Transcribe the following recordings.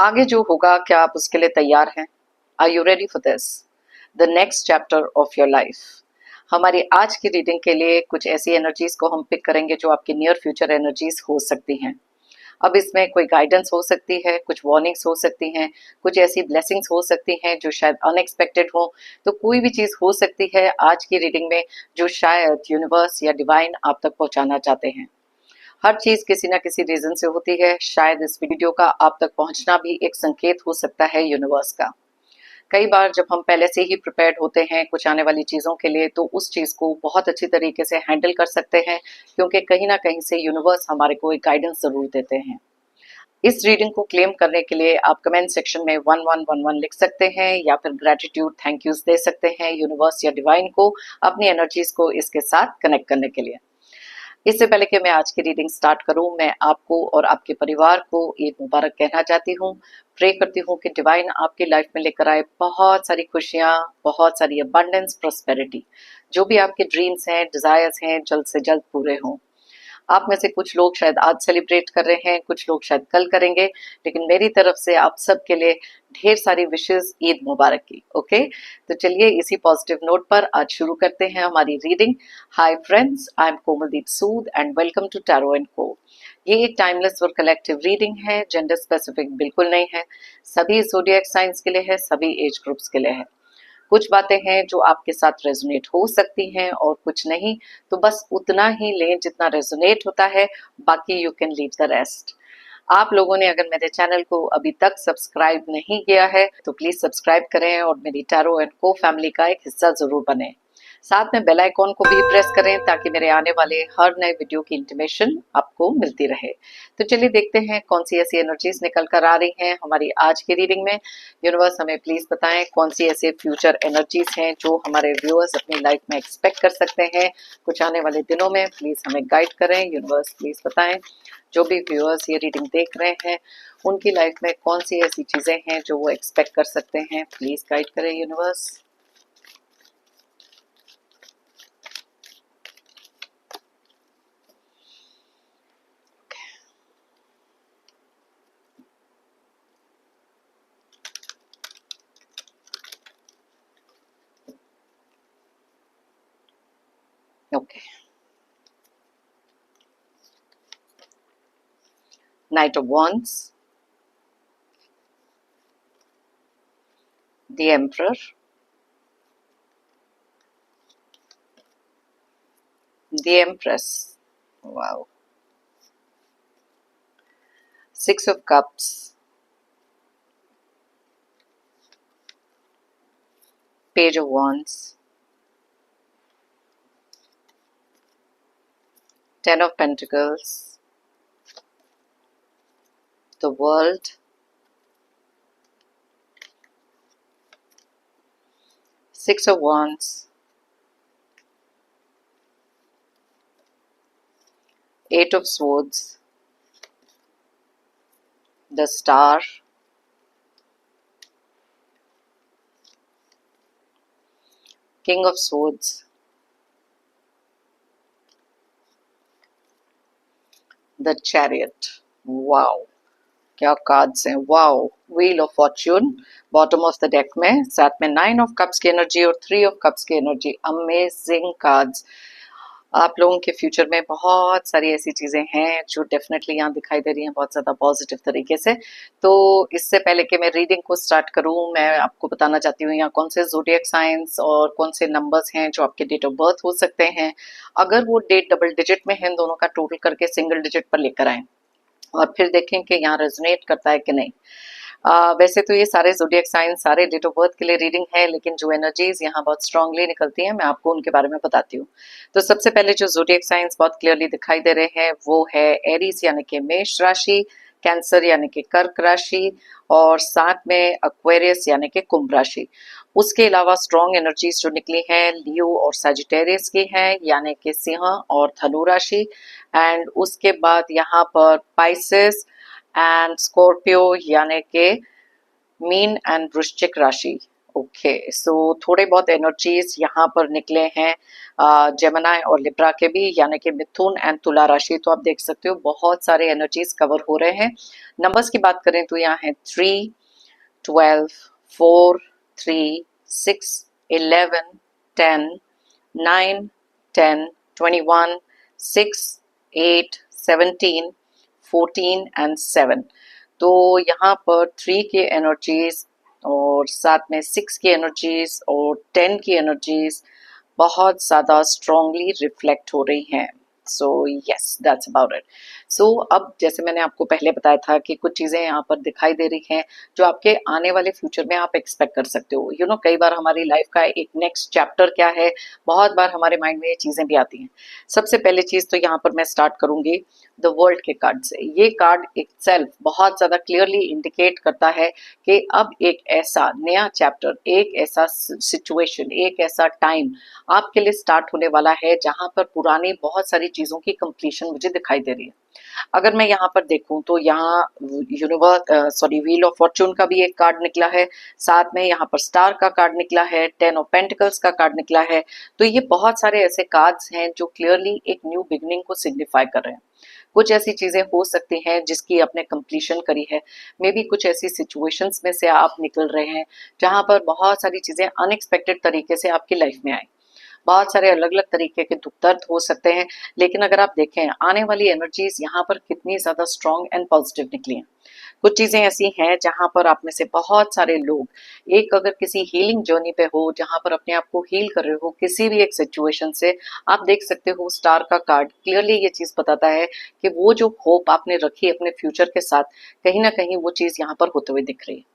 आगे जो होगा क्या आप उसके लिए तैयार हैं? Are you ready for this? The next chapter of your life. हमारी आज की रीडिंग के लिए कुछ ऐसी एनर्जीज को हम पिक करेंगे जो आपकी नियर फ्यूचर एनर्जीज हो सकती हैं। अब इसमें कोई गाइडेंस हो सकती है, कुछ वार्निंग्स हो सकती हैं, कुछ ऐसी ब्लेसिंग्स हो सकती हैं जो शायद अनएक्सपेक्टेड हो। तो कोई भी चीज़ हो सकती है आज की रीडिंग में जो शायद यूनिवर्स या डिवाइन आप तक पहुंचाना चाहते हैं। हर चीज़ किसी ना किसी रीज़न से होती है। शायद इस वीडियो का आप तक पहुंचना भी एक संकेत हो सकता है यूनिवर्स का। कई बार जब हम पहले से ही प्रिपेयर्ड होते हैं कुछ आने वाली चीज़ों के लिए, तो उस चीज़ को बहुत अच्छी तरीके से हैंडल कर सकते हैं, क्योंकि कहीं ना कहीं से यूनिवर्स हमारे को एक गाइडेंस ज़रूर देते हैं। इस रीडिंग को क्लेम करने के लिए आप कमेंट सेक्शन में 1111 लिख सकते हैं या फिर ग्रेटिट्यूड थैंक यूज दे सकते हैं यूनिवर्स या डिवाइन को अपनी एनर्जीज को इसके साथ कनेक्ट करने के लिए। इससे पहले कि मैं आज की रीडिंग स्टार्ट करूं, मैं आपको और आपके परिवार को ईद मुबारक कहना चाहती हूं। प्रे करती हूं कि डिवाइन आपकी लाइफ में लेकर आए बहुत सारी खुशियां, बहुत सारी अबंडेंस, प्रॉस्पेरिटी। जो भी आपके ड्रीम्स हैं, डिजायर्स हैं, जल्द से जल्द पूरे हों। आप में से कुछ लोग शायद आज सेलिब्रेट कर रहे हैं, कुछ लोग शायद कल करेंगे, लेकिन मेरी तरफ से आप सबके लिए ढेर सारी विशेस, ईद मुबारक की। ओके, तो चलिए इसी पॉजिटिव नोट पर आज शुरू करते हैं हमारी reading. Hi friends, I am Komaldeep Sood and welcome to tarot and co. ये एक टाइमलेस और कलेक्टिव रीडिंग है, जेंडर स्पेसिफिक बिल्कुल नहीं है। सभी ज़ोडिएक साइंस के लिए है, सभी एज ग्रुप्स के लिए है। कुछ बातें हैं जो आपके साथ रेजोनेट हो सकती हैं और कुछ नहीं, तो बस उतना ही लें जितना रेजोनेट होता है, बाकी you can leave the rest. आप लोगों ने अगर मेरे चैनल को अभी तक सब्सक्राइब नहीं किया है तो प्लीज सब्सक्राइब करें और मेरी टैरो एंड को फैमिली का एक हिस्सा जरूर बने। साथ में बेल आइकॉन को भी प्रेस करें ताकि मेरे आने वाले हर नए वीडियो की इंटीमेशन आपको मिलती रहे। तो चलिए देखते हैं कौन सी ऐसी एनर्जीज निकल कर आ रही हैं हमारी आज की रीडिंग में। यूनिवर्स हमें प्लीज बताएं कौन सी ऐसे फ्यूचर एनर्जीज हैं जो हमारे व्यूअर्स अपनी लाइफ में एक्सपेक्ट कर सकते हैं कुछ आने वाले दिनों में। प्लीज हमें गाइड करें यूनिवर्स, प्लीज बताएं जो भी व्यूअर्स ये रीडिंग देख रहे हैं उनकी लाइफ में कौन सी ऐसी चीजें हैं जो वो एक्सपेक्ट कर सकते हैं। प्लीज गाइड करें universe. Okay. Knight of Wands, the Emperor, the Empress, wow, Six of Cups, Page of Wands, Ten of Pentacles, the World, Six of Wands, Eight of Swords, the Star, King of Swords, the Chariot, wow, क्या cards हैं, wow. Wheel of Fortune bottom of the deck में, साथ में nine of cups की energy और three of cups की energy. Amazing cards. आप लोगों के फ्यूचर में बहुत सारी ऐसी चीजें हैं जो डेफिनेटली यहाँ दिखाई दे रही हैं बहुत ज्यादा पॉजिटिव तरीके से। तो इससे पहले कि मैं रीडिंग को स्टार्ट करूं, मैं आपको बताना चाहती हूँ यहाँ कौन से ज़ोडिएक साइंस और कौन से नंबर्स हैं जो आपके डेट ऑफ बर्थ हो सकते हैं। अगर वो डेट डबल डिजिट में है, दोनों का टोटल करके सिंगल डिजिट पर लेकर आए और फिर देखें कि यहाँ रेजोनेट करता है कि नहीं। वैसे तो ये सारे ज़ोडिएक साइंस, सारे डेट ऑफ बर्थ के लिए रीडिंग है, लेकिन जो एनर्जीज यहाँ बहुत स्ट्रांगली निकलती हैं मैं आपको उनके बारे में बताती हूँ। तो सबसे पहले जो ज़ोडिएक साइंस बहुत क्लियरली दिखाई दे रहे हैं वो है एरीज यानी कि मेष राशि, कैंसर यानी कि कर्क राशि और साथ में एक्वेरियस यानी कि कुंभ राशि। उसके अलावा स्ट्रॉन्ग एनर्जीज जो निकली हैं लियो और सजिटेरियस की हैं यानी कि सिंह और धनु राशि। एंड उसके बाद यहाँ पर पाइसेस एंड स्कॉर्पियो यानी कि मीन एंड वृश्चिक राशि। ओके, सो थोड़े बहुत एनर्जीज यहाँ पर निकले हैं जेमिनी और लिब्रा के भी, यानी कि मिथुन एंड तुला राशि। तो आप देख सकते हो बहुत सारे एनर्जीज कवर हो रहे हैं। नंबर्स की बात करें तो यहाँ है 3, 12, 4, 3, 6, 11, 10, 9, 10, 21, 6, 8, 17, 14 एंड 7। तो यहाँ पर 3 की एनर्जीज और साथ में 6 की एनर्जीज और 10 की एनर्जीज बहुत ज़्यादा स्ट्रांगली रिफ्लेक्ट हो रही हैं। So yes, that's about it. So अब जैसे मैंने आपको पहले बताया था कि कुछ चीज़ें यहाँ पर दिखाई दे रही हैं जो आपके आने वाले फ्यूचर में आप एक्सपेक्ट कर सकते हो। कई बार हमारी लाइफ का एक नेक्स्ट चैप्टर क्या है, बहुत बार हमारे माइंड में ये चीज़ें भी आती हैं। सबसे पहली चीज़ तो यहाँ पर मैं स्टार्ट करूंगी द वर्ल्ड के कार्ड से। ये कार्ड इटसेल्फ बहुत ज़्यादा क्लियरली इंडिकेट करता है कि अब एक ऐसा नया चैप्टर, एक ऐसा सिचुएशन, एक ऐसा टाइम आपके लिए स्टार्ट होने वाला है जहां पर पुरानी बहुत सारी चीजों की कंप्लीशन मुझे दिखाई दे रही है। अगर मैं यहाँ पर देखूं तो यहाँ व्हील ऑफ फॉर्चून का भी एक कार्ड निकला है, साथ में यहाँ पर स्टार का कार्ड निकला है, 10 ऑफ पेंटिकल्स का कार्ड निकला है। तो ये बहुत सारे ऐसे कार्ड्स हैं जो क्लियरली एक न्यू बिगनिंग को सिग्निफाई कर रहे हैं। कुछ ऐसी चीजें हो सकती हैं जिसकी आपने कंप्लीशन करी है, मे बी कुछ ऐसी सिचुएशंस में से आप निकल रहे हैं जहां पर बहुत सारी चीजें अनएक्सपेक्टेड तरीके से आपकी लाइफ में आई। बहुत सारे अलग अलग तरीके के दुख दर्द हो सकते हैं, लेकिन अगर आप देखें आने वाली एनर्जीज यहाँ पर कितनी ज्यादा स्ट्रांग एंड पॉजिटिव निकली हैं। कुछ चीजें ऐसी हैं जहां पर आप में से बहुत सारे लोग एक अगर किसी हीलिंग जर्नी पे हो, जहां पर अपने आप को हील कर रहे हो किसी भी एक सिचुएशन से, आप देख सकते हो स्टार का कार्ड क्लियरली ये चीज बताता है कि वो जो होप आपने रखी अपने फ्यूचर के साथ, कहीं ना कहीं वो चीज यहाँ पर होते हुए दिख रही है।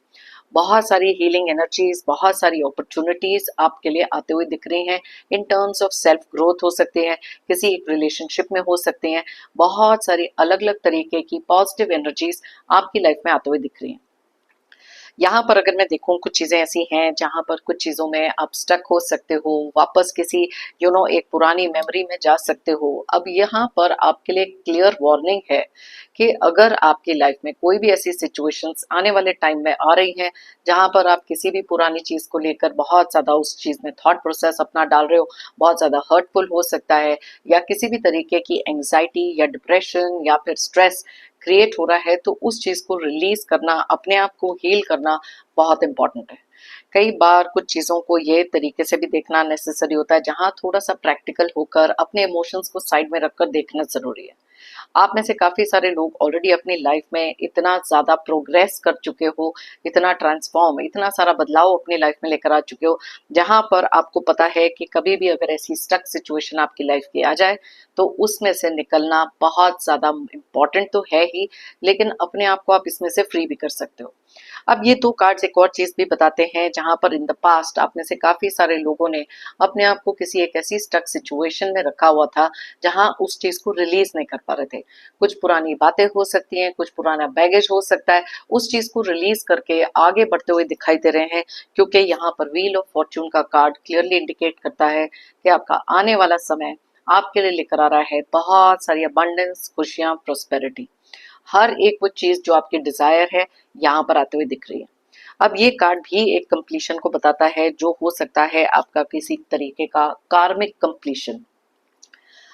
बहुत सारी हीलिंग एनर्जीज, बहुत सारी अपॉर्चुनिटीज आपके लिए आते हुए दिख रही हैं। In terms of self growth हो सकते हैं, किसी एक रिलेशनशिप में हो सकते हैं। बहुत सारी अलग अलग तरीके की पॉजिटिव एनर्जीज आपकी लाइफ में आते हुए दिख रही हैं। यहाँ पर अगर मैं देखूं कुछ चीजें ऐसी हैं जहां पर कुछ चीजों में आप स्टक हो सकते हो, वापस किसी एक पुरानी मेमोरी में जा सकते हो। अब यहाँ पर आपके लिए क्लियर वार्निंग है कि अगर आपकी लाइफ में कोई भी ऐसी सिचुएशंस आने वाले टाइम में आ रही हैं जहां पर आप किसी भी पुरानी चीज को लेकर बहुत ज्यादा उस चीज में थॉट प्रोसेस अपना डाल रहे हो, बहुत ज्यादा हर्टफुल हो सकता है, या किसी भी तरीके की एंग्जाइटी या डिप्रेशन या फिर स्ट्रेस क्रिएट हो रहा है, तो उस चीज को रिलीज करना, अपने आप को हील करना बहुत इंपॉर्टेंट है। कई बार कुछ चीजों को ये तरीके से भी देखना नेसेसरी होता है जहां थोड़ा सा प्रैक्टिकल होकर अपने इमोशंस को साइड में रखकर देखना जरूरी है। आप में से काफी सारे लोग ऑलरेडी अपनी लाइफ में इतना ज्यादा प्रोग्रेस कर चुके हो, इतना ट्रांसफॉर्म, इतना सारा बदलाव अपनी लाइफ में लेकर आ चुके हो, जहां पर आपको पता है कि कभी भी अगर ऐसी स्टक सिचुएशन आपकी लाइफ की आ जाए तो उसमें से निकलना बहुत ज्यादा इम्पोर्टेंट तो है ही, लेकिन अपने आप को आप इसमें से फ्री भी कर सकते हो। अब ये दो कार्ड्स एक और चीज भी बताते हैं जहां पर इन द पास्ट आप में से काफी सारे लोगों ने अपने आप को किसी एक ऐसी स्टक सिचुएशन में रखा हुआ था जहां उस चीज को रिलीज नहीं कर पा रहे थे। कुछ पुरानी बातें हो सकती हैं, कुछ पुराना बैगेज हो सकता है, उस चीज को रिलीज करके आगे बढ़ते हुए दिखाई दे रहे हैं, क्योंकि यहाँ पर व्हील ऑफ फॉर्चून का कार्ड क्लियरली इंडिकेट करता है कि आपका आने वाला समय आपके लिए लेकर आ रहा है बहुत सारी अबंडेंस, खुशियां, प्रोस्पेरिटी। हर एक वो चीज जो आपकी डिजायर है यहाँ पर आते हुए दिख रही है। अब ये कार्ड भी एक कंप्लीशन को बताता है जो हो सकता है आपका किसी तरीके का कार्मिक कंप्लीशन।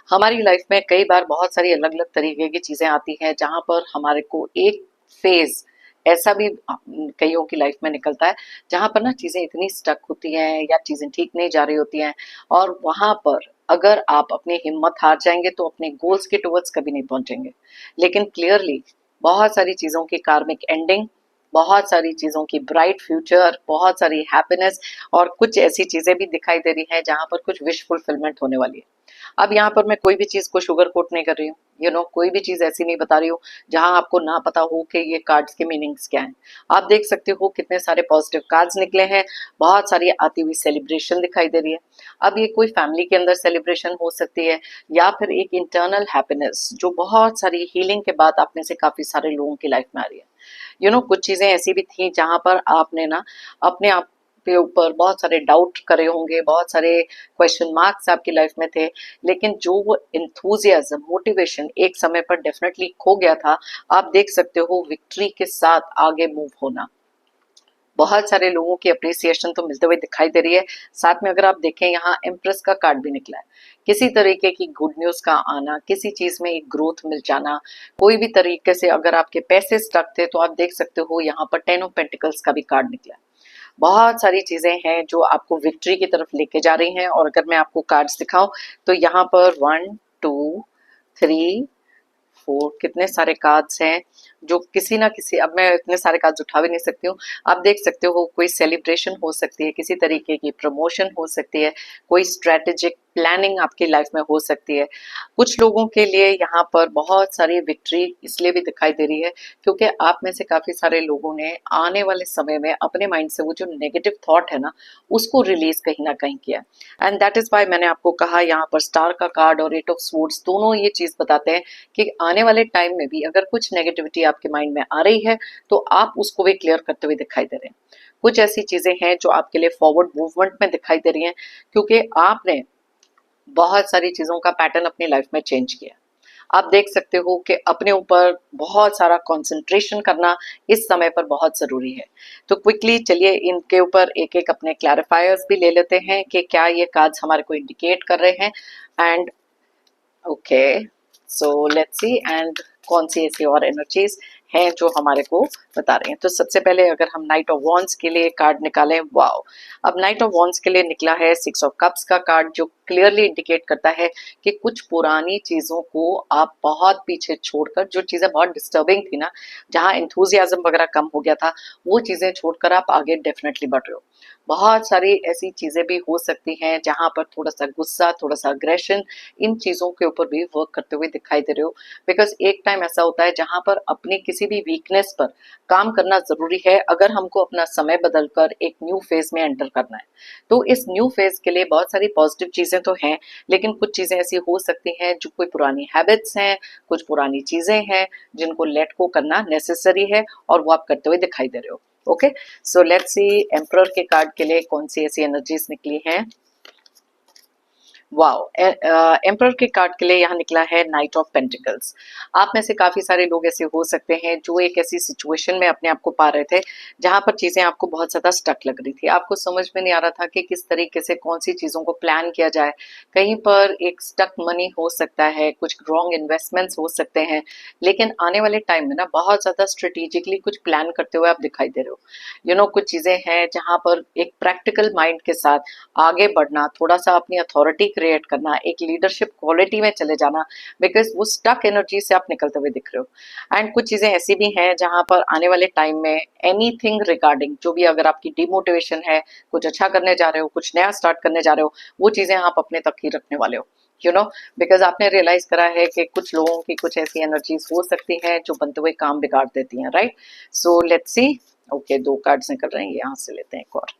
हमारी लाइफ में कई बार बहुत सारी अलग अलग तरीके की चीजें आती हैं जहां पर हमारे को एक फेज ऐसा भी कईयों की लाइफ में निकलता है जहां पर ना चीजें इतनी स्टक होती हैं या चीजें ठीक नहीं जा रही होती हैं, और वहां पर अगर आप अपनी हिम्मत हार जाएंगे तो अपने गोल्स के टुवर्ड्स कभी नहीं पहुंचेंगे। लेकिन क्लियरली बहुत सारी चीजों की कार्मिक एंडिंग, बहुत सारी चीजों की ब्राइट फ्यूचर, बहुत सारी हैप्पीनेस, और कुछ ऐसी चीजें भी दिखाई दे रही हैं जहां पर कुछ विश फुलफिलमेंट होने वाली है। अब यहाँ पर मैं कोई भी चीज को शुगर कोट नहीं कर रही हूँ, कोई भी चीज ऐसी नहीं बता रही हूँ जहां आपको ना पता हो कि ये कार्ड्स के मीनिंग्स क्या हैं। आप देख सकते हो कितने सारे पॉजिटिव कार्ड्स निकले हैं, बहुत सारी आती हुई सेलिब्रेशन दिखाई दे रही है। अब ये कोई फैमिली के अंदर सेलिब्रेशन हो सकती है या फिर एक इंटरनल हैप्पीनेस जो बहुत सारी हीलिंग के बाद आप में से काफी सारे लोगों की लाइफ में आ रही है। कुछ चीजें ऐसी भी थी जहां पर आपने ना अपने आप के ऊपर बहुत सारे डाउट करे होंगे, बहुत सारे क्वेश्चन मार्क्स आपकी लाइफ में थे, लेकिन जो वो इंथुजियाज्म, मोटिवेशन एक समय पर डेफिनेटली खो गया था, आप देख सकते हो विक्ट्री के साथ आगे मूव होना। बहुत सारे लोगों की अप्रिसिएशन तो मिलते हुए दिखाई दे रही है। साथ में अगर आप देखें यहाँ एम्प्रेस का कार्ड भी निकला है। किसी तरीके की गुड न्यूज का आना, किसी चीज में एक ग्रोथ मिल जाना, कोई भी तरीके से अगर आपके पैसे स्टक थे तो आप देख सकते हो यहाँ पर 10 ऑफ पेंटिकल्स का भी कार्ड निकला है। बहुत सारी चीजें हैं जो आपको विक्ट्री की तरफ लेके जा रही हैं। और अगर मैं आपको कार्ड्स दिखाऊं तो यहाँ पर 1 2 3 4 कितने सारे कार्ड्स हैं जो किसी ना किसी, अब मैं इतने सारे कार्ड्स उठा भी नहीं सकती हूँ। आप देख सकते हो कोई सेलिब्रेशन हो सकती है, किसी तरीके की प्रमोशन हो सकती है, कोई स्ट्रेटेजिक प्लानिंग आपकी लाइफ में हो सकती है। कुछ लोगों के लिए यहाँ पर बहुत सारी विक्ट्री इसलिए भी दिखाई दे रही है क्योंकि आप में से काफी सारे लोगों ने आने वाले समय में अपने माइंड से वो जो नेगेटिव थॉट है ना उसको रिलीज कहीं ना कहीं किया। एंड दैट इज वाई मैंने आपको कहा यहाँ पर स्टार का कार्ड और 8 ऑफ स्वॉर्ड्स दोनों ये चीज बताते हैं कि आने वाले टाइम में भी अगर कुछ नेगेटिविटी आपके माइंड में आ रही है तो आप उसको भी क्लियर करते हुए दिखाई दे रहे हैं। कुछ ऐसी चीजें हैं जो आपके लिए फॉरवर्ड मूवमेंट में दिखाई दे रही हैं क्योंकि आपने बहुत सारी चीजों का पैटर्न अपनी लाइफ में चेंज किया। आप देख सकते हो कि अपने ऊपर बहुत सारा कंसंट्रेशन करना इस समय पर बहुत जरूरी है। तो क्विकली चलिए इनके ऊपर एक एक अपने क्लैरिफायर्स भी ले लेते हैं कि क्या ये कार्ड्स हमारे को इंडिकेट कर रहे हैं। And okay, so let's C and कौन सी ऐसी और एनर्जीज हैं जो हमारे को बता रहे हैं। तो सबसे पहले अगर हम नाइट ऑफ वॉन्ड्स के लिए कार्ड निकालें, वाओ, अब नाइट ऑफ वॉन्ड्स के लिए निकला है 6 ऑफ कप्स का कार्ड जो क्लियरली इंडिकेट करता है कि कुछ पुरानी चीजों को आप बहुत पीछे छोड़कर, जो चीजें बहुत डिस्टर्बिंग थी ना, जहां एंथुजियाज्म वगैरह कम हो गया था, वो चीजें छोड़कर आप आगे डेफिनेटली बढ़ रहे हो। बहुत सारी ऐसी चीजें भी हो सकती हैं जहां पर थोड़ा सा गुस्सा, थोड़ा सा अग्रेशन, इन चीजों के ऊपर भी वर्क करते हुए दिखाई दे रहे हो। बिकॉज एक टाइम ऐसा होता है जहां पर अपनी किसी भी वीकनेस पर काम करना जरूरी है अगर हमको अपना समय बदलकर एक न्यू फेज में एंटर करना है। तो इस न्यू फेज के लिए बहुत सारी पॉजिटिव चीजें तो हैं, लेकिन कुछ चीजें ऐसी हो सकती हैं जो कोई पुरानी हैबिट्स हैं, कुछ पुरानी चीजें हैं जिनको लेट को करना नेसेसरी है और वो आप करते हुए दिखाई दे रहे हो। Okay, so let's C emperor के कार्ड के लिए कौन सी ऐसी एनर्जीज निकली हैं। वाओ, एम्परर के कार्ड के लिए यहाँ निकला है नाइट ऑफ पेंटिकल्स। आप में से काफी सारे लोग ऐसे हो सकते हैं जो एक ऐसी सिचुएशन में अपने आप को पा रहे थे जहां पर चीजें आपको बहुत ज्यादा स्टक लग रही थी। आपको समझ में नहीं आ रहा था कि किस तरीके से कौन सी चीजों को प्लान किया जाए। कहीं पर एक स्टक मनी हो सकता है, कुछ रॉन्ग इन्वेस्टमेंट्स हो सकते हैं, लेकिन आने वाले टाइम में ना बहुत ज्यादा स्ट्रेटेजिकली कुछ प्लान करते हुए आप दिखाई दे रहे हो। कुछ चीजें हैं जहां पर एक प्रैक्टिकल माइंड के साथ आगे बढ़ना, थोड़ा सा अपनी अथॉरिटी क्रिएट करना, एक लीडरशिप क्वालिटी में चले जाना, बिकॉज वो स्टक एनर्जी से आप निकलते हुए दिख रहे हो। एंड कुछ चीजें ऐसी भी हैं जहां पर आने वाले टाइम में एनीथिंग रिगार्डिंग जो भी, अगर आपकी डिमोटिवेशन है, कुछ अच्छा करने जा रहे हो, कुछ नया स्टार्ट करने जा रहे हो, वो चीजें आप अपने तक ही रखने वाले हो। बिकॉज आपने रियलाइज करा है कि कुछ लोगों की कुछ ऐसी एनर्जीज हो सकती हैं जो बनते हुए काम बिगाड़ देती हैं, right. So let's C, okay, 2 cards निकल रहे हैं, यहाँ से लेते हैं एक और।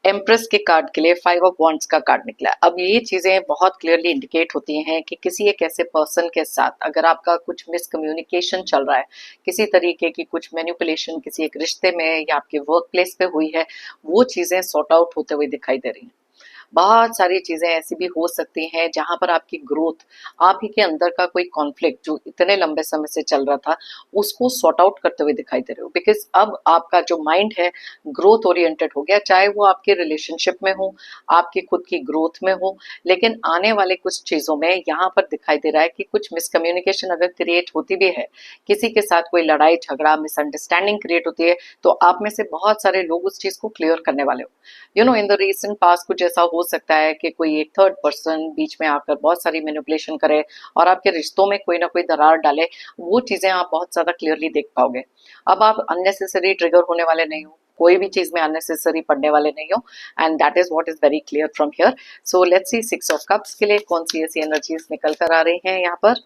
एम्प्रेस के कार्ड के लिए 5 ऑफ वॉन्ड्स का कार्ड निकला है। अब ये चीजें बहुत क्लियरली इंडिकेट होती हैं कि किसी एक ऐसे पर्सन के साथ अगर आपका कुछ मिसकम्युनिकेशन चल रहा है, किसी तरीके की कुछ मैनिपुलेशन किसी एक रिश्ते में या आपके वर्क प्लेस पे हुई है, वो चीजें सॉर्ट आउट होते हुए दिखाई दे रही हैं। बहुत सारी चीजें ऐसी भी हो सकती हैं जहां पर आपकी ग्रोथ, आप ही के अंदर का कोई कॉन्फ्लिक्ट जो इतने लंबे समय से चल रहा था, उसको सॉर्ट आउट करते हुए दिखाई दे रहे हो। बिकॉज अब आपका जो माइंड है ग्रोथ ओरिएंटेड हो गया, चाहे वो आपके रिलेशनशिप में हो, आपकी खुद की ग्रोथ में हो। लेकिन आने वाले कुछ चीजों में यहाँ पर दिखाई दे रहा है कि कुछ मिसकम्युनिकेशन अगर क्रिएट होती भी है, किसी के साथ कोई लड़ाई झगड़ा मिसअंडरस्टैंडिंग क्रिएट होती है, तो आप में से बहुत सारे लोग उस चीज को क्लियर करने वाले हो। इन द रीसेंट पास्ट कुछ ऐसा हो सकता है कि कोई एक थर्ड पर्सन बीच में आकर बहुत सारी मैनिपुलेशन करे और आपके रिश्तों में कोई ना कोई दरार डाले। वो चीजें आप बहुत ज्यादा क्लियरली देख पाओगे। अब आप अननेसेसरी ट्रिगर होने वाले नहीं हो, कोई भी चीज में अननेसेसरी पढ़ने वाले नहीं हो, and that is what is very clear from here. So let's C 6 of cups के लिए कौन सी ऐसी एनर्जीज निकल कर आ रही हैं यहाँ पर।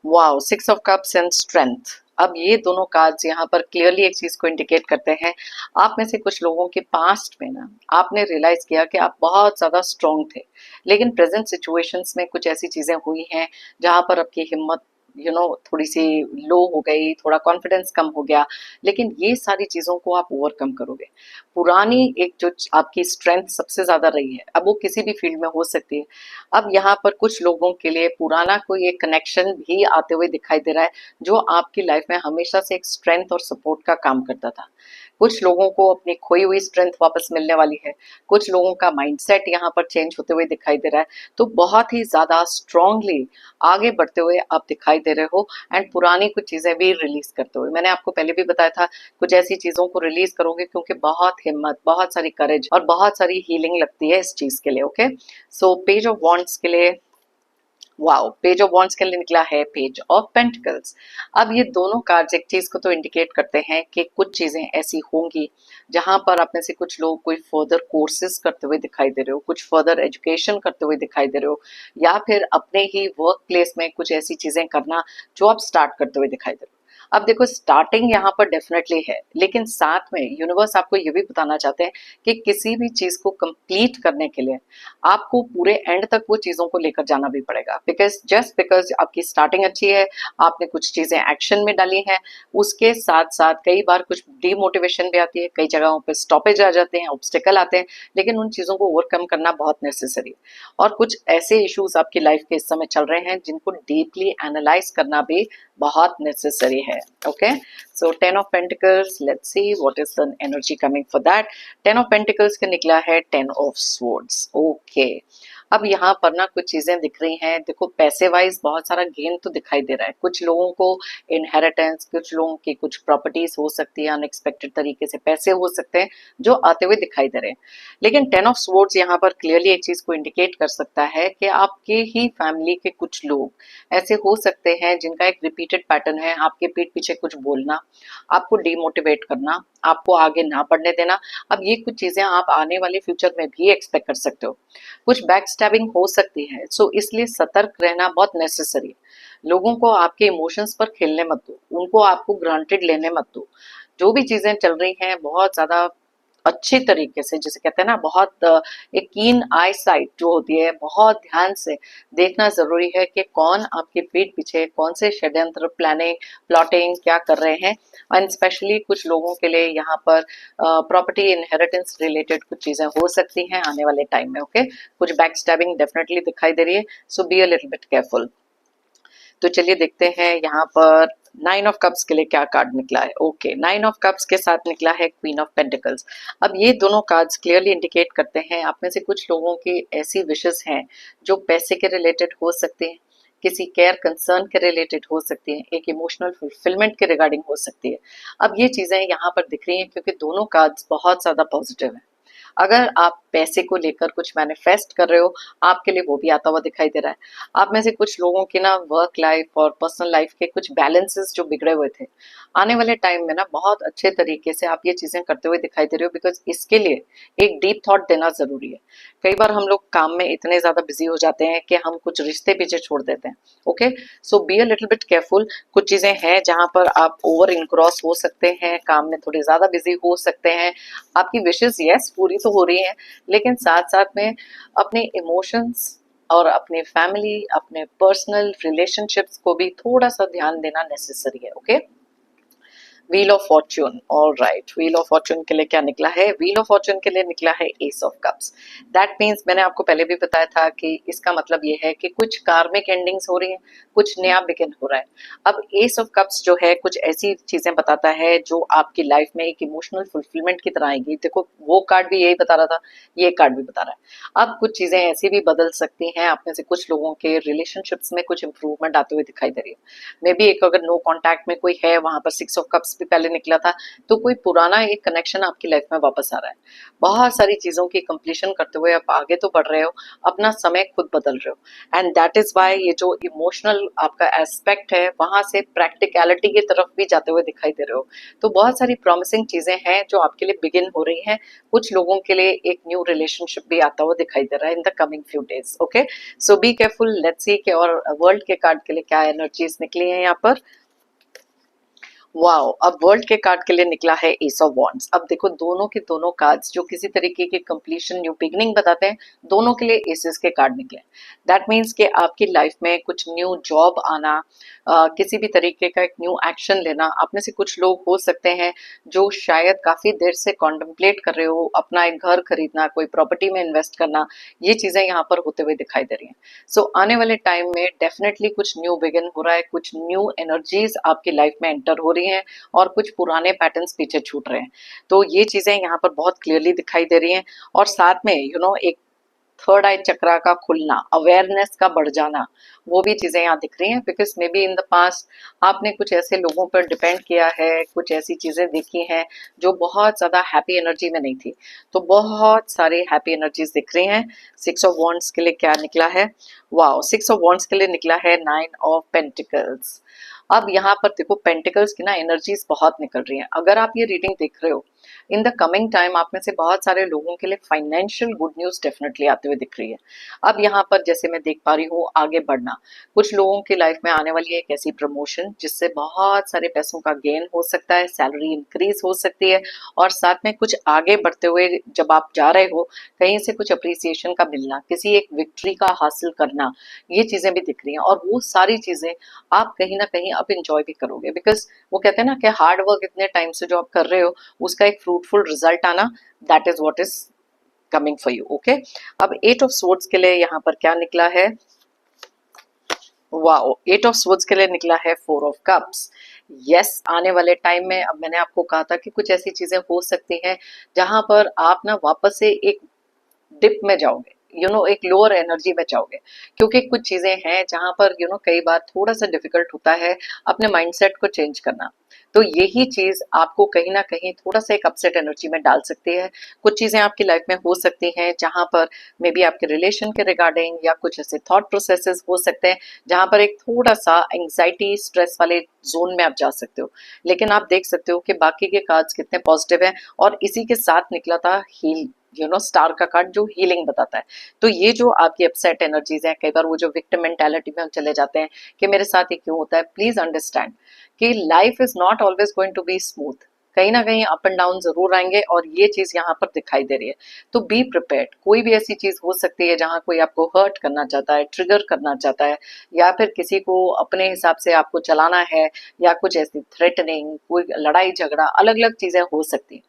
Wow, 6 of cups and strength. अब ये दोनों कार्ड्स यहाँ पर क्लियरली एक चीज को इंडिकेट करते हैं, आप में से कुछ लोगों के पास्ट में ना आपने रियलाइज किया कि आप बहुत ज्यादा स्ट्रांग थे, लेकिन प्रेजेंट सिचुएशंस में कुछ ऐसी चीजें हुई हैं जहां पर आपकी हिम्मत थोड़ी सी लो हो गई, थोड़ा कॉन्फिडेंस कम हो गया, लेकिन ये सारी चीजों को आप ओवरकम करोगे। पुरानी एक जो आपकी स्ट्रेंथ सबसे ज्यादा रही है, अब वो किसी भी फील्ड में हो सकती है। अब यहाँ पर कुछ लोगों के लिए पुराना कोई एक कनेक्शन भी आते हुए दिखाई दे रहा है, जो आपकी लाइफ में हमेशा से एक स्ट्रेंथ और सपोर्ट का काम करता था। कुछ लोगों को अपनी खोई हुई स्ट्रेंथ वापस मिलने वाली है, कुछ लोगों का माइंडसेट यहाँ पर चेंज होते हुए दिखाई दे रहा है। तो बहुत ही ज्यादा स्ट्रांगली आगे बढ़ते हुए आप दिखाई दे रहे हो, एंड पुरानी कुछ चीजें भी रिलीज करते हुए। मैंने आपको पहले भी बताया था, कुछ ऐसी चीजों को रिलीज करोगे क्योंकि बहुत हिम्मत, बहुत सारी करेज और बहुत सारी हीलिंग लगती है इस चीज के लिए। Okay, so page of wands के लिए, वाओ, पेज ऑफ वॉन्ड्स के लिए निकला है पेज ऑफ पेंटिकल्स। अब ये दोनों कार्ड्स एक चीज को तो इंडिकेट करते हैं कि कुछ चीजें ऐसी होंगी जहां पर आप में से कुछ लोग कोई फर्दर कोर्सेज करते हुए दिखाई दे रहे हो, कुछ फर्दर एजुकेशन करते हुए दिखाई दे रहे हो, या फिर अपने ही वर्क प्लेस में कुछ ऐसी चीजें करना जो आप स्टार्ट करते हुए दिखाई दे रहे हो। अब देखो, स्टार्टिंग यहाँ पर डेफिनेटली है, लेकिन साथ में यूनिवर्स आपको ये भी बताना चाहते हैं कि किसी भी चीज को कंप्लीट करने के लिए आपको पूरे एंड तक वो चीजों को लेकर जाना भी पड़ेगा। बिकॉज आपकी स्टार्टिंग अच्छी है, आपने कुछ चीजें एक्शन में डाली हैं, उसके साथ साथ कई बार कुछ डीमोटिवेशन भी आती है, कई जगहों पे स्टॉपेज आ जाते हैं, ऑब्स्टिकल आते हैं, लेकिन उन चीजों को ओवरकम करना बहुत नेसेसरी है। और कुछ ऐसे इश्यूज आपकी लाइफ के इस समय चल रहे हैं जिनको डीपली एनालाइज करना भी बहुत नेसेसरी है। Okay, so 10 of Pentacles, let's see what is the energy coming for that. 10 of Pentacles का निकला है 10 of Swords। ओके, अब यहाँ पर ना कुछ चीजें दिख रही हैं। देखो, पैसे वाइज बहुत सारा गेन तो दिखाई दे रहा है। कुछ लोगों को इनहेरिटेंस, कुछ लोगों की कुछ प्रॉपर्टीज हो सकती है, अनएक्सपेक्टेड तरीके से पैसे हो सकते हैं जो आते हुए दिखाई दे रहे हैं। लेकिन 10 of Swords यहाँ पर क्लियरली एक चीज को इंडिकेट कर सकता है कि आपके ही फैमिली के कुछ लोग ऐसे हो सकते हैं जिनका एक रिपीटेड पैटर्न है आपके पीठ पीछे कुछ बोलना, आपको डिमोटिवेट करना, आपको आगे ना बढ़ने देना। अब ये कुछ चीजें आप आने वाले फ्यूचर में भी एक्सपेक्ट कर सकते हो। कुछ बैक स्टैबिंग हो सकती है, सो इसलिए सतर्क रहना बहुत नेसेसरी है। लोगों को आपके इमोशंस पर खेलने मत दो, उनको आपको ग्रांटेड लेने मत दो। जो भी चीजें चल रही हैं बहुत ज्यादा अच्छी तरीके से, जिसे कहते हैं ना, बहुत एक कीन आई साइट जो होती है, बहुत ध्यान से देखना जरूरी है कि कौन आपके पीठ पीछे कौन से षड्यंत्र, प्लानिंग, प्लॉटिंग क्या कर रहे हैं। एंड स्पेशली कुछ लोगों के लिए यहाँ पर प्रॉपर्टी इनहेरिटेंस रिलेटेड कुछ चीजें हो सकती हैं आने वाले टाइम में। ओके, कुछ बैक स्टैबिंग डेफिनेटली दिखाई दे रही है, so be a little bit careful. तो चलिए देखते हैं यहाँ पर 9 of Cups के लिए क्या कार्ड निकला है। ओके, 9 of Cups के साथ निकला है Queen of Pentacles। अब ये दोनों कार्ड्स क्लियरली इंडिकेट करते हैं आप में से कुछ लोगों की ऐसी विशेस हैं जो पैसे के रिलेटेड हो सकते हैं, किसी केयर कंसर्न के रिलेटेड हो सकती है, एक इमोशनल फुलफिलमेंट के रिगार्डिंग हो सकती है। अब ये चीजें यहाँ पर दिख रही हैं क्योंकि दोनों कार्ड्स बहुत ज्यादा पॉजिटिव हैं। अगर आप पैसे को लेकर कुछ मैनिफेस्ट कर रहे हो, आपके लिए वो भी आता हुआ दिखाई दे रहा है। आप में से कुछ लोगों की ना वर्क लाइफ और पर्सनल लाइफ के कुछ बैलेंसेस जो बिगड़े हुए थे, आने वाले टाइम में ना बहुत अच्छे तरीके से आप ये चीजें करते हुए दिखाई दे रहे हो, बिकॉज इसके लिए एक डीप थॉट देना जरूरी है। कई बार हम लोग काम में इतने ज्यादा बिजी हो जाते हैं कि हम कुछ रिश्ते पीछे छोड़ देते हैं। Okay, so be a little bit careful. कुछ चीजें हैं जहां पर आप ओवर इनक्रॉस हो सकते हैं, काम में थोड़े ज्यादा बिजी हो सकते हैं। आपकी विशेष यस पूरी तो हो रही हैं, लेकिन साथ साथ में अपने इमोशंस और अपने फैमिली, अपने पर्सनल रिलेशनशिप्स को भी थोड़ा सा ध्यान देना नेसेसरी है। Okay, wheel of Fortune, all right, wheel of Fortune के लिए क्या निकला है? व्हील ऑफ फॉर्च्यून के लिए निकला है S of cups. That means, मैंने आपको पहले भी बताया था कि इसका मतलब ये है कि कुछ कार्मिक एंडिंग्स हो रही हैं, कुछ नया बिगिन हो रहा है। अब एस ऑफ कप्स जो है कुछ ऐसी चीजें बताता है जो आपकी लाइफ में एक इमोशनल फुलफिलमेंट की तरह आएगी। देखो, वो कार्ड भी यही बता रहा था, ये कार्ड भी बता रहा है। अब कुछ चीजें ऐसी भी बदल सकती हैं, आप में से कुछ लोगों के रिलेशनशिप्स में कुछ इंप्रूवमेंट आते हुए दिखाई दे रही है। मे बी एक अगर नो कॉन्टैक्ट में कोई है, वहां पर 6 of Cups भी पहले निकला था, तो कोई पुराना एक कनेक्शन आपकी लाइफ में वापस आ रहा है। बहुत सारी चीजों की कंप्लीशन करते हुए आप आगे तो बढ़ रहे हो, अपना समय खुद बदल रहे हो, एंड दैट इज वाई ये जो इमोशनल आपका एस्पेक्ट है वहां से प्रैक्टिकलिटी की तरफ भी जाते हुए दिखाई दे रहे हो। तो बहुत सारी प्रॉमिसिंग चीजें हैं जो आपके लिए बिगिन हो रही हैं। कुछ लोगों के लिए एक न्यू रिलेशनशिप भी आता हुआ दिखाई दे रहा है in the coming few days. Okay, so be careful. Let's see कि और वर्ल्ड के कार्ड के लिए क्या एनर्जीज निकली हैं यहाँ पर। वाओ, अब वर्ल्ड के कार्ड के लिए निकला है एस ऑफ वॉन्ड्स। अब देखो दोनों के दोनों कार्ड्स जो किसी तरीके की कंप्लीशन न्यू बिगनिंग बताते हैं, दोनों के लिए एसेस के कार्ड निकले। दैट मीन्स कि आपकी लाइफ में कुछ न्यू जॉब आना, किसी भी तरीके का एक न्यू एक्शन लेना। आप में से कुछ लोग हो सकते हैं जो शायद काफी देर से कॉन्टेम्पलेट कर रहे हो अपना एक घर खरीदना, कोई प्रॉपर्टी में इन्वेस्ट करना, ये चीजें यहाँ पर होते हुए दिखाई दे रही हैं। सो आने वाले टाइम में डेफिनेटली कुछ न्यू बिगिन हो रहा है, कुछ न्यू एनर्जीज आपकी लाइफ में एंटर हो रही हैं और कुछ पुराने पैटर्न्स पीछे छूट रहे हैं। तो ये चीजें यहाँ पर बहुत क्लियरली दिखाई दे रही हैं। और साथ में एक थर्ड आई चक्रा का खुलना, अवेयरनेस का बढ़ जाना, वो भी चीजें यहाँ दिख रही हैं। Because may be in the past आपने कुछ ऐसे लोगों पर डिपेंड किया है, कुछ ऐसी चीजें देखी हैं जो बहुत ज्यादा हैप्पी एनर्जी में नहीं थी। तो बहुत सारी हैप्पी एनर्जीज दिख रही हैं। सिक्स ऑफ वॉन्ड्स के लिए क्या निकला है? वाओ, सिक्स ऑफ वॉन्ड्स के लिए निकला है नाइन ऑफ पेंटिकल्स। अब यहाँ पर देखो पेंटिकल्स की ना एनर्जीज बहुत निकल रही हैं। अगर आप ये रीडिंग देख रहे हो, इन द कमिंग टाइम आप में से बहुत सारे लोगों के लिए फाइनेंशियल गुड न्यूज डेफिनेटली आते हुए दिख रही है। अब यहाँ पर जैसे मैं देख पा रही हूँ आगे बढ़ना, कुछ लोगों की लाइफ में आने वाली है एक ऐसी प्रमोशन जिससे बहुत सारे पैसों का गेन हो सकता है, सैलरी इंक्रीज हो सकती है। और साथ में कुछ आगे बढ़ते हुए जब आप जा रहे हो, कहीं से कुछ अप्रिसिएशन का मिलना, किसी एक विक्ट्री का हासिल करना, ये चीजें भी दिख रही हैं। और वो सारी चीजें आप कहीं ना कहीं अब इंजॉय भी करोगे। बिकॉज वो कहते हैं ना कि हार्ड वर्क इतने टाइम से जो आप कर रहे हो उसका एक फ्रूटफुल रिजल्ट आना, that is what is coming for you. Okay, अब एट ऑफ सोर्ड्स के लिए यहाँ पर क्या निकला है? वाओ, एट ऑफ सोर्ड्स के लिए निकला है फोर ऑफ कप्स। यस, आने वाले टाइम में, अब मैंने आपको कहा था कि कुछ ऐसी चीजें हो सकती हैं जहां पर आप ना वापस से एक डिप में जाओगे, एक लोअर एनर्जी में जाओगे। क्योंकि कुछ चीजें हैं जहां पर कई बार थोड़ा सा डिफिकल्ट होता है अपने माइंडसेट को चेंज करना। तो यही चीज आपको कहीं ना कहीं थोड़ा सा एक अपसेट एनर्जी में डाल सकती है। कुछ चीजें आपकी लाइफ में हो सकती हैं जहां पर मे बी आपके रिलेशन के रिगार्डिंग या कुछ ऐसे थॉट प्रोसेसेस हो सकते हैं जहां पर एक थोड़ा सा एंग्जाइटी स्ट्रेस वाले जोन में आप जा सकते हो। लेकिन आप देख सकते हो कि बाकी के कार्ड्स कितने पॉजिटिव हैं। और इसी के साथ निकला था हील, स्टार का कार्ड जो हीलिंग बताता है। तो ये जो आपकी अपसेट एनर्जीज हैं, कई बार वो जो विक्टिम मेंटालिटी में हम चले जाते हैं कि मेरे साथ ये क्यों होता है, प्लीज अंडरस्टैंड कि life is not always going to be smooth. कहीं ना कहीं अप एंड डाउन जरूर आएंगे और ये चीज यहाँ पर दिखाई दे रही है। तो बी प्रिपेयर्ड, कोई भी ऐसी चीज हो सकती है जहां कोई आपको हर्ट करना चाहता है, ट्रिगर करना चाहता है, या फिर किसी को अपने हिसाब से आपको चलाना है, या कुछ ऐसी थ्रेटनिंग, कोई लड़ाई झगड़ा, अलग अलग चीजें हो सकती हैं।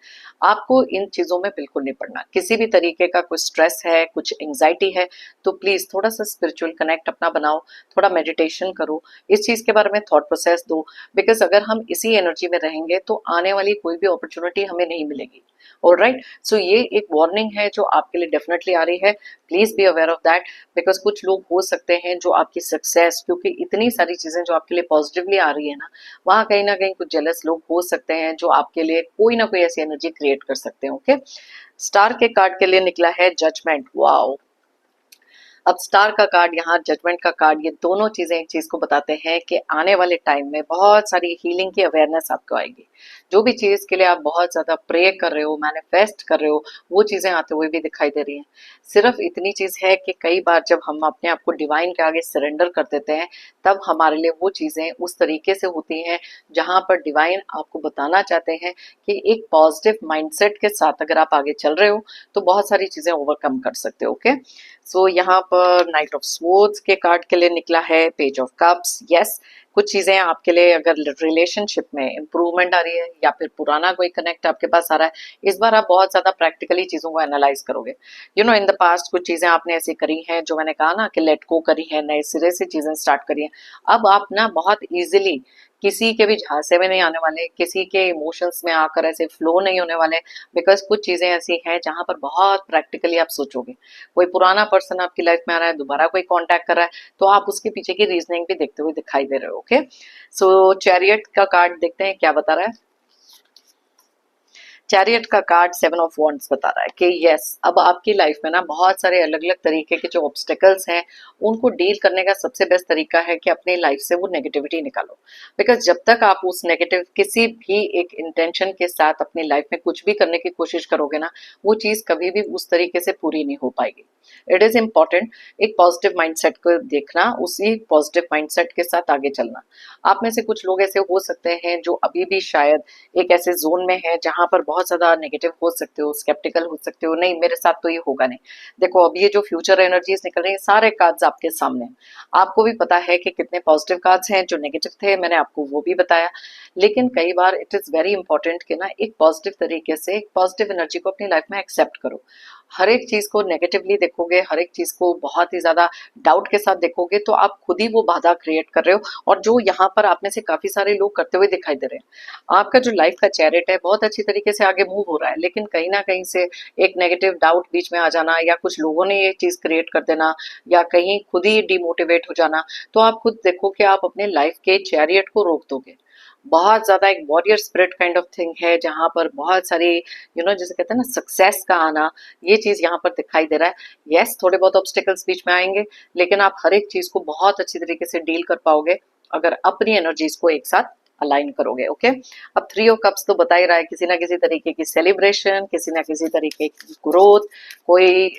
आपको इन चीजों में बिल्कुल नहीं पड़ना। किसी भी तरीके का कुछ स्ट्रेस है, कुछ एंग्जाइटी है, तो प्लीज थोड़ा सा स्पिरिचुअल कनेक्ट अपना बनाओ, थोड़ा मेडिटेशन करो, इस चीज के बारे में थॉट प्रोसेस दो। बिकॉज अगर हम इसी एनर्जी में रहेंगे तो आने वाली कोई भी अपॉर्चुनिटी हमें नहीं मिलेगी। ऑलराइट, सो ये एक वार्निंग है जो आपके लिए डेफिनेटली आ रही है। Please be aware of that. Because कुछ लोग हो सकते हैं जो आपकी सक्सेस, क्योंकि इतनी सारी चीजें जो आपके लिए पॉजिटिवली आ रही है वहां कहीं ना कहीं कुछ जेलस लोग हो सकते हैं जो आपके लिए कोई ना कोई ऐसी एनर्जी क्रिएट कर सकते हैं। ओके, स्टार के कार्ड के लिए निकला है जजमेंट। वाओ, अब स्टार का कार्ड, यहाँ जजमेंट का कार्ड, ये दोनों चीजें एक चीज को बताते हैं कि आने वाले टाइम में बहुत सारी हीलिंग की अवेयरनेस आपको आएगी। जो भी चीज के लिए आप बहुत ज्यादा प्रे कर रहे हो, मैनिफेस्ट कर रहे हो, वो चीजें आते हुए भी दिखाई दे रही हैं। सिर्फ इतनी चीज है कि कई बार जब हम अपने आप को डिवाइन के आगे सरेंडर कर देते हैं, तब हमारे लिए वो चीजें उस तरीके से होती हैं जहां पर डिवाइन आपको बताना चाहते हैं कि एक पॉजिटिव माइंडसेट के साथ अगर आप आगे चल रहे हो तो बहुत सारी चीजें ओवरकम कर सकते हो। ओके, सो यहाँ पर नाइट ऑफ स्वॉर्ड्स के कार्ड के लिए निकला है पेज ऑफ कप्स। यस, कुछ चीजें आपके लिए अगर रिलेशनशिप में इंप्रूवमेंट आ रही है या फिर पुराना कोई कनेक्ट आपके पास आ रहा है, इस बार आप बहुत ज्यादा प्रैक्टिकली चीजों को एनालाइज करोगे। इन द पास्ट कुछ चीजें आपने ऐसी करी हैं जो मैंने कहा ना कि लेट गो करी है, नए सिरे से चीजें स्टार्ट करी है। अब आप ना बहुत इजीली किसी के भी झांसे में नहीं आने वाले, किसी के इमोशंस में आकर ऐसे फ्लो नहीं होने वाले। बिकॉज कुछ चीजें ऐसी हैं जहां पर बहुत प्रैक्टिकली आप सोचोगे। कोई पुराना पर्सन आपकी लाइफ में आ रहा है, दोबारा कोई कांटेक्ट कर रहा है, तो आप उसके पीछे की रीजनिंग भी देखते हुए दिखाई दे रहे हो। ओके, सो चैरियट का कार्ड देखते हैं क्या बता रहा है। चैरियट का कार्ड सेवन ऑफ वॉन्ड्स बता रहा है कि यस, अब आपकी लाइफ में ना बहुत सारे अलग अलग तरीके के जो ऑब्स्टेकल्स हैं उनको डील करने का सबसे बेस्ट तरीका है कि अपनी लाइफ से वो नेगेटिविटी निकालो। बिकॉज जब तक आप उस नेगेटिव किसी भी एक इंटेंशन के साथ अपनी लाइफ में कुछ भी करने की कोशिश करोगे ना, वो चीज कभी भी उस तरीके से पूरी नहीं हो पाएगी। इट इज इम्पॉर्टेंट एक पॉजिटिव माइंडसेट को देखना, उसी पॉजिटिव माइंडसेट के साथ आगे चलना। आप में से कुछ लोग ऐसे हो सकते हैं जो अभी भी शायद एक ऐसे जोन में है जहां पर बहुत ज्यादा नेगेटिव हो सकते हो, स्केप्टिकल हो सकते हो, नहीं मेरे साथ तो ये होगा नहीं। देखो अब ये जो फ्यूचर एनर्जीज निकल रही है, सारे कार्ड्स आपके सामने हैं। आपको भी पता है कि कितने पॉजिटिव कार्ड्स हैं, जो नेगेटिव थे मैंने आपको वो भी बताया। लेकिन कई बार इट इज वेरी इंपॉर्टेंट कि ना एक पॉजिटिव तरीके से एक पॉजिटिव एनर्जी को अपनी लाइफ में एक्सेप्ट करो। हर एक चीज को नेगेटिवली देखोगे, हर एक चीज को बहुत ही ज्यादा डाउट के साथ देखोगे, तो आप खुद ही वो बाधा क्रिएट कर रहे हो, और जो यहाँ पर आप में से काफी सारे लोग करते हुए दिखाई दे रहे हैं। आपका जो लाइफ का चैरिट है बहुत अच्छी तरीके से आगे मूव हो रहा है, लेकिन कहीं ना कहीं से एक नेगेटिव डाउट बीच में आ जाना, या कुछ लोगों ने ये चीज क्रिएट कर देना, या कहीं खुद ही डिमोटिवेट हो जाना, तो आप खुद देखो कि आप अपने लाइफ के चैरियट को रोक दोगे। बहुत ज्यादा एक warrior spirit kind of thing है, जहां पर बहुत सारी जैसे कहते हैं ना सक्सेस का आना, ये चीज यहाँ पर दिखाई दे रहा है। यस, थोड़े बहुत ऑब्स्टिकल्स बीच में आएंगे, लेकिन आप हर एक चीज को बहुत अच्छी तरीके से डील कर पाओगे अगर अपनी एनर्जीज को एक साथ अलाइन करोगे। ओके, अब थ्री ऑफ कप्स तो बता ही रहा है, किसी ना किसी तरीके की सेलिब्रेशन, किसी ना किसी तरीके की ग्रोथ, कोई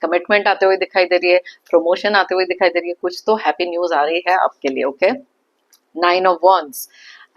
कमिटमेंट आते हुए दिखाई दे रही है, प्रमोशन आते हुए दिखाई दे रही है, कुछ तो हैप्पी न्यूज आ रही है आपके लिए। Okay, nine of wands,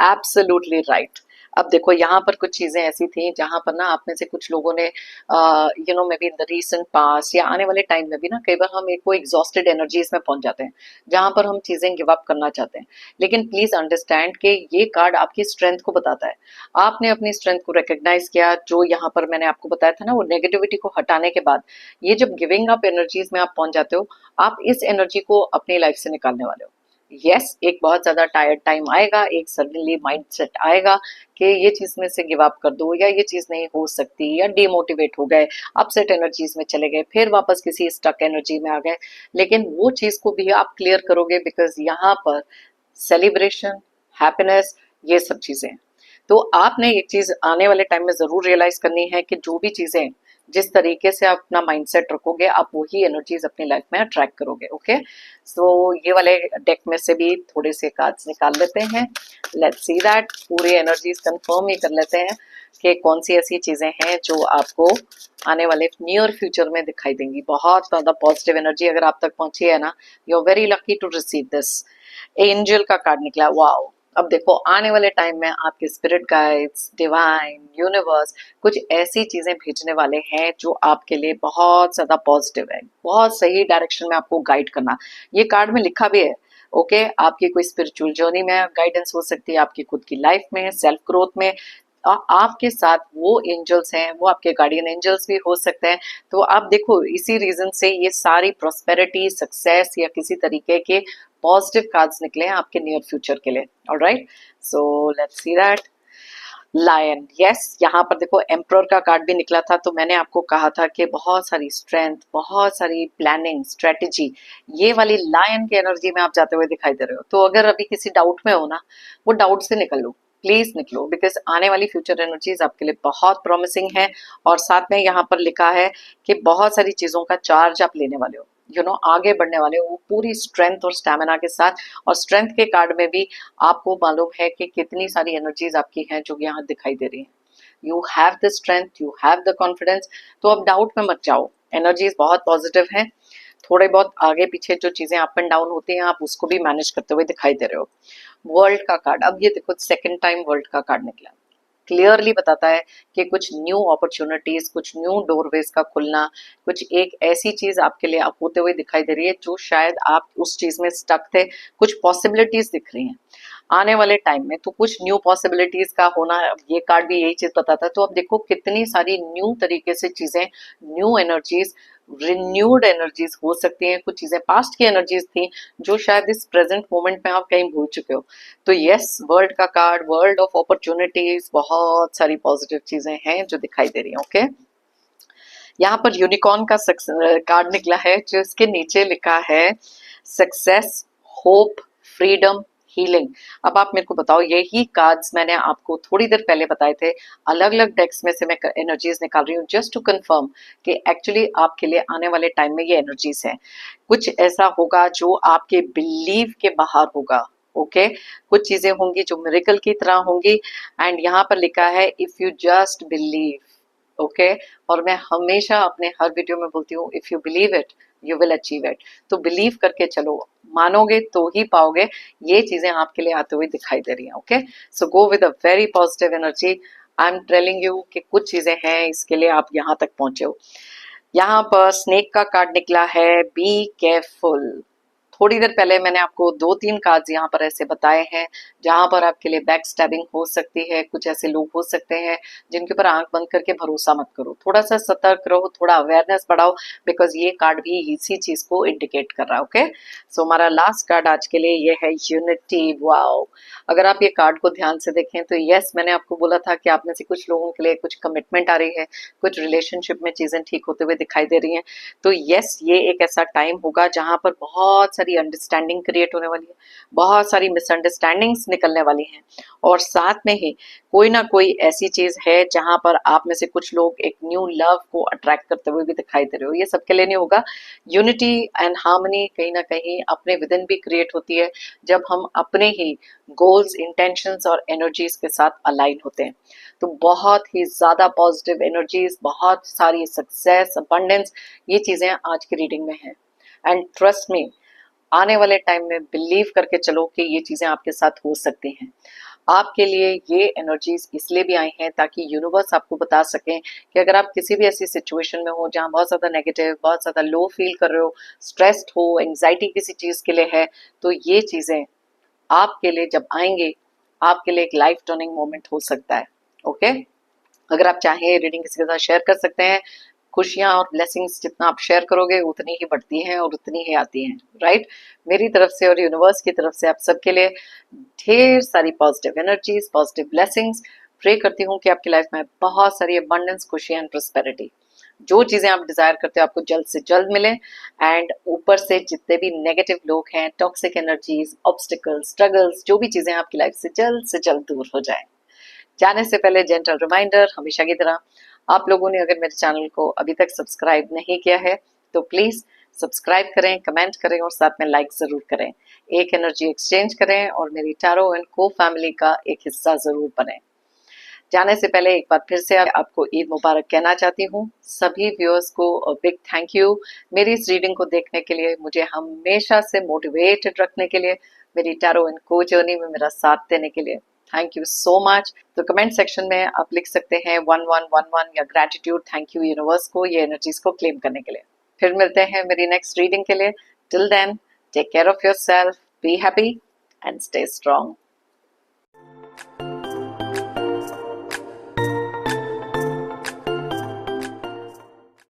absolutely right. अब देखो यहाँ पर कुछ चीजें ऐसी थी जहां पर ना आप में से कुछ लोगों ने maybe in the recent past या आने वाले टाइम में भी ना कई बार हम एक वो एग्जॉस्टेड एनर्जीज में पहुंच जाते हैं जहां पर हम चीजें गिव अप करना चाहते हैं। लेकिन प्लीज अंडरस्टैंड कि ये कार्ड आपकी स्ट्रेंथ को बताता है। आपने अपनी स्ट्रेंथ को रिकॉग्नाइज किया, जो यहाँ पर मैंने आपको बताया था ना, वो नेगेटिविटी को हटाने के बाद ये जब गिविंग अप एनर्जीज में आप पहुंच जाते हो, आप इस एनर्जी को अपनी लाइफ से निकालने वाले हो। यस, एक बहुत ज्यादा टायर्ड टाइम आएगा, एक सडनली माइंडसेट आएगा कि ये चीज में से गिव अप कर दो, या ये चीज नहीं हो सकती, या डिमोटिवेट हो गए, अपसेट एनर्जीज में चले गए, फिर वापस किसी स्टक एनर्जी में आ गए। लेकिन वो चीज को भी आप क्लियर करोगे, बिकॉज यहाँ पर सेलिब्रेशन, हैप्पीनेस, ये सब चीजें हैं। तो आपने एक चीज आने वाले टाइम में जरूर रियलाइज करनी है कि जो भी चीजें, जिस तरीके से आप अपना माइंडसेट रखोगे, आप वही एनर्जीज अपनी लाइफ में अट्रैक्ट करोगे। ओके, सो ये वाले डेक में से भी थोड़े से कार्ड्स निकाल लेते हैं। लेट्स सी दैट, पूरी एनर्जीज कंफर्म ही कर लेते हैं कि कौन सी ऐसी चीजें हैं जो आपको आने वाले नियर फ्यूचर में दिखाई देंगी। बहुत ज्यादा पॉजिटिव एनर्जी अगर आप तक पहुंची है ना, you are very lucky to receive this. Angel का कार्ड निकला, वाओ। अब देखो आने वाले टाइम में आपके स्पिरिट गाइड्स, डिवाइन, यूनिवर्स कुछ ऐसी चीजें भेजने वाले हैं जो आपके लिए बहुत ज्यादा पॉजिटिव है, बहुत सही डायरेक्शन में आपको गाइड करना। ये कार्ड में लिखा भी है। ओके, आपकी कोई स्पिरिचुअल जर्नी में गाइडेंस हो सकती है, आपकी खुद की लाइफ में, सेल्फ ग्रोथ में। आपके साथ वो एंजल्स हैं, वो आपके गार्डियन एंजल्स भी हो सकते हैं। तो आप देखो इसी रीजन से ये सारी प्रॉस्पेरिटी, सक्सेस या किसी तरीके के पॉजिटिव कार्ड्स निकले हैं आपके नियर फ्यूचर के लिए। Alright, so let's see that. Lion, yes, यहाँ पर देखो एम्प्रर का कार्ड भी निकला था, तो मैंने आपको कहा था कि बहुत सारी स्ट्रेंथ, बहुत सारी प्लानिंग, स्ट्रेटेजी, ये वाली लायन की एनर्जी में आप जाते हुए दिखाई दे रहे हो। तो अगर अभी किसी डाउट में हो ना, वो डाउट से निकल लो, प्लीज निकलो, बिकॉज आने वाली फ्यूचर एनर्जीज आपके लिए बहुत प्रॉमिसिंग है। और साथ में यहाँ पर लिखा है कि बहुत सारी चीजों का चार्ज आप लेने वाले हो, आगे बढ़ने वाले हो, वो पूरी स्ट्रेंथ और स्टैमिना के साथ। और स्ट्रेंथ के कार्ड में भी आपको मालूम है कि कितनी सारी एनर्जीज आपकी हैं जो यहाँ दिखाई दे रही हैं। You have the strength, you have the confidence, तो अब डाउट में मत जाओ, एनर्जीज बहुत पॉजिटिव हैं। थोड़े बहुत आगे पीछे जो चीजें अप एंड डाउन होती हैं, आप उसको भी मैनेज करते हुए दिखाई दे रहे हो। वर्ल्ड का कार्ड, अब ये देखो सेकंड टाइम वर्ल्ड का कार्ड निकला, क्लियरली बताता है कि कुछ न्यू अपॉर्चुनिटीज, कुछ न्यू डोरवेज का खुलना, कुछ एक ऐसी चीज आपके लिए आप होते हुए दिखाई दे रही है जो शायद आप उस चीज में स्टक थे, कुछ पॉसिबिलिटीज दिख रही हैं आने वाले टाइम में। तो कुछ न्यू पॉसिबिलिटीज का होना, ये कार्ड भी यही चीज बताता है। तो अब देखो कितनी सारी न्यू तरीके से चीजें, न्यू एनर्जीज, रिन्यूड एनर्जीज हो सकती हैं। कुछ चीजें पास्ट की एनर्जीज थी जो शायद इस प्रेजेंट मोमेंट में आप कहीं भूल चुके हो। तो यस, वर्ल्ड का कार्ड, वर्ल्ड ऑफ अपॉर्चुनिटीज, बहुत सारी पॉजिटिव चीजें हैं जो दिखाई दे रही हैं। ओके, यहाँ पर यूनिकॉर्न का कार्ड निकला है, जो इसके नीचे लिखा है सक्सेस, होप, फ्रीडम, हीलिंग। अब आप मेरे को बताओ, यही कार्ड्स मैंने आपको थोड़ी देर पहले बताए थे। अलग अलग डेक्स में से मैं एनर्जीज निकाल रही हूँ जस्ट टू कंफर्म कि एक्चुअली आपके लिए आने वाले टाइम में ये एनर्जीज है। कुछ ऐसा होगा जो आपके बिलीव के बाहर होगा। ओके, कुछ चीजें होंगी जो मिरेकल की तरह होंगी। एंड यहाँ पर लिखा है if you just believe, okay और मैं हमेशा अपने हर वीडियो में बोलती हूँ, if you believe it you will achieve it. तो बिलीव करके चलो, मानोगे तो ही पाओगे। ये चीजें आपके लिए आते हुए दिखाई दे रही हैं। Okay, so go with a very positive energy. I am telling you कि कुछ चीजें हैं, इसके लिए आप यहाँ तक पहुंचे हो। यहाँ पर स्नेक का कार्ड निकला है, बी केयरफुल। थोड़ी देर पहले मैंने आपको 2-3 कार्ड्स यहाँ पर ऐसे बताए हैं जहां पर आपके लिए बैक स्टैबिंग हो सकती है। कुछ ऐसे लोग हो सकते हैं जिनके ऊपर आंख बंद करके भरोसा मत करो, थोड़ा सा सतर्क रहो, थोड़ा अवेयरनेस बढ़ाओ, बिकॉज ये कार्ड भी इसी चीज को इंडिकेट कर रहा है। ओके, सो हमारा लास्ट कार्ड आज के लिए ये है यूनिटी। वाओ, अगर आप ये कार्ड को ध्यान से देखें तो यस, मैंने आपको बोला था कि आप में से कुछ लोगों के लिए कुछ कमिटमेंट आ रही है, कुछ रिलेशनशिप में चीजें ठीक होते हुए दिखाई दे रही हैं। तो यस, ये एक ऐसा टाइम होगा जहां पर बहुत सारी अंडरस्टैंडिंग क्रिएट होने वाली है, बहुत सारी मिसअंडरस्टैंडिंग्स निकलने वाली हैं, और साथ में ही कोई ना कोई ऐसी चीज है जहां पर आप में से कुछ लोग एक न्यू लव को अट्रैक्ट करते हुए भी दिखाई दे रहे हो। ये सबके लिए नहीं होगा। यूनिटी एंड हार्मनी कहीं ना कहीं अपने विदिन भी क्रिएट होती है जब हम अपने ही गोल्स, इंटेंशंस और एनर्जीज के साथ अलाइन होते हैं। तो बहुत ही ज्यादा पॉजिटिव एनर्जीज, बहुत सारी सक्सेस, अबंडेंस, ये चीजें आज की रीडिंग में हैं। एंड ट्रस्ट मी, आने वाले टाइम में बिलीव करके चलो कि ये चीजें आपके साथ हो सकती हैं। आपके लिए ये एनर्जीज इसलिए भी आई हैं ताकि यूनिवर्स आपको बता सकें कि अगर आप किसी भी ऐसी सिचुएशन में हो जहां बहुत ज्यादा नेगेटिव, बहुत ज्यादा लो फील कर रहे हो, स्ट्रेस्ड हो, एंग्जाइटी किसी चीज के लिए है, तो ये चीजें आपके लिए जब आएंगे, आपके लिए एक लाइफ टर्निंग मोमेंट हो सकता है। ओके, अगर आप चाहें रीडिंग किसी के साथ शेयर कर सकते हैं। खुशियां और ब्लेसिंग्स जितना आप शेयर करोगे उतनी ही बढ़ती हैं और उतनी ही आती हैं, राइट। मेरी तरफ से और यूनिवर्स की तरफ से आप सबके लिए ढेर सारी positive energies, positive blessings. Pray करती हूँ कि आपकी लाइफ में बहुत सारी अबंडेंस, खुशी एंड प्रोस्पेरिटी, जो चीजें आप डिजायर करते हो आपको जल्द से जल्द मिले। एंड ऊपर से जितने भी नेगेटिव लोग हैं, टॉक्सिक एनर्जीज, ऑब्स्टिकल्स, स्ट्रगल्स, जो भी चीजें आपकी लाइफ से जल्द दूर हो जाए। जाने से पहले जेंटल रिमाइंडर, हमेशा की तरह, आप लोगों ने अगर मेरे चैनल को अभी तक सब्सक्राइब नहीं किया है तो प्लीज सब्सक्राइब करें, कमेंट करें और साथ में लाइक जरूर करें। एक एनर्जी एक्सचेंज करें और मेरी टैरो एंड को फैमिली का एक हिस्सा जरूर बने। जाने से पहले एक बार फिर से आपको ईद मुबारक कहना चाहती हूँ। सभी व्यूअर्स को बिग थैंक यू मेरी इस रीडिंग को देखने के लिए, मुझे हमेशा से मोटिवेटेड रखने के लिए, मेरी टैरो एंड को जर्नी में मेरा साथ देने के लिए थैंक यू सो मच। तो कमेंट सेक्शन में आप लिख सकते हैं 1111 या ग्रेटिट्यूड, थैंक यू यूनिवर्स को ये एनर्जीज को क्लेम करने के लिए। फिर मिलते हैं मेरी नेक्स्ट रीडिंग के लिए। Till then, take care of yourself, be happy and stay strong.